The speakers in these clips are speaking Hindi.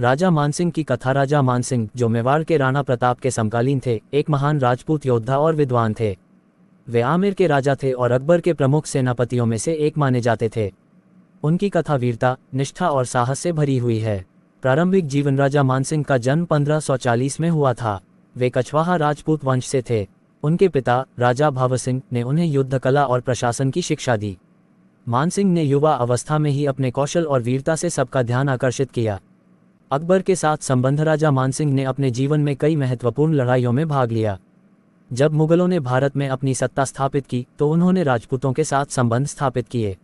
राजा मानसिंह की कथा। राजा मानसिंह, जो मेवाड़ के राणा प्रताप के समकालीन थे, एक महान राजपूत योद्धा और विद्वान थे। वे आमेर के राजा थे और अकबर के प्रमुख सेनापतियों में से एक माने जाते थे। उनकी कथा वीरता, निष्ठा और साहस से भरी हुई है। प्रारंभिक जीवन। राजा मानसिंह का जन्म 1540 में हुआ था। वे कछवाहा राजपूत वंश से थे। उनके पिता राजा भावर सिंह ने उन्हें युद्ध कला और प्रशासन की शिक्षा दी। मानसिंह ने युवा अवस्था में ही अपने कौशल और वीरता से सबका ध्यान आकर्षित किया। अकबर के साथ संबंध। राजा मानसिंह ने अपने जीवन में कई महत्वपूर्ण लड़ाइयों में भाग लिया। जब मुगलों ने भारत में अपनी सत्ता स्थापित की तो उन्होंने राजपूतों के साथ संबंध स्थापित किए।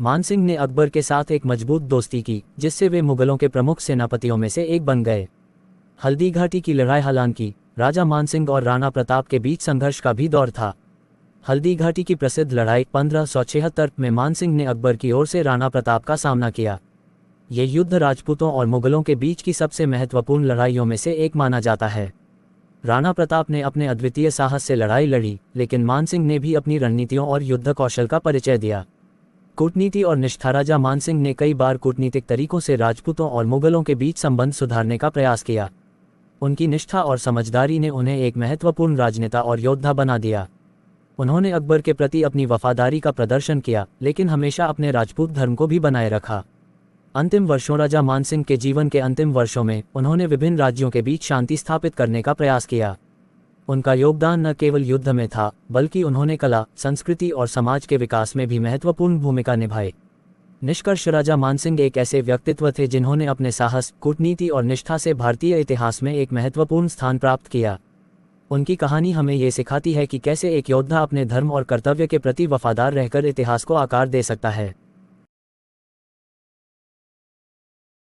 मानसिंह ने अकबर के साथ एक मजबूत दोस्ती की, जिससे वे मुगलों के प्रमुख सेनापतियों में से एक बन गए। हल्दी घाटी की लड़ाई। हालांकि राजा मानसिंह और राणा प्रताप के बीच संघर्ष का भी दौर था। हल्दी घाटी की प्रसिद्ध लड़ाई 1576 में मानसिंह ने अकबर की ओर से राणा प्रताप का सामना किया। ये युद्ध राजपूतों और मुगलों के बीच की सबसे महत्वपूर्ण लड़ाइयों में से एक माना जाता है। राणा प्रताप ने अपने अद्वितीय साहस से लड़ाई लड़ी, लेकिन मानसिंह ने भी अपनी रणनीतियों और युद्ध कौशल का परिचय दिया। कूटनीति और निष्ठा। राजा मानसिंह ने कई बार कूटनीतिक तरीकों से राजपूतों और मुगलों के बीच संबंध सुधारने का प्रयास किया। उनकी निष्ठा और समझदारी ने उन्हें एक महत्वपूर्ण राजनेता और योद्धा बना दिया। उन्होंने अकबर के प्रति अपनी वफादारी का प्रदर्शन किया, लेकिन हमेशा अपने राजपूत धर्म को भी बनाए रखा। अंतिम वर्षों। राजा मानसिंह के जीवन के अंतिम वर्षों में उन्होंने विभिन्न राज्यों के बीच शांति स्थापित करने का प्रयास किया। उनका योगदान न केवल युद्ध में था, बल्कि उन्होंने कला, संस्कृति और समाज के विकास में भी महत्वपूर्ण भूमिका निभाई। निष्कर्ष। राजा मानसिंह एक ऐसे व्यक्तित्व थे जिन्होंने अपने साहस, कूटनीति और निष्ठा से भारतीय इतिहास में एक महत्वपूर्ण स्थान प्राप्त किया। उनकी कहानी हमें ये सिखाती है कि कैसे एक योद्धा अपने धर्म और कर्तव्य के प्रति वफादार रहकर इतिहास को आकार दे सकता है।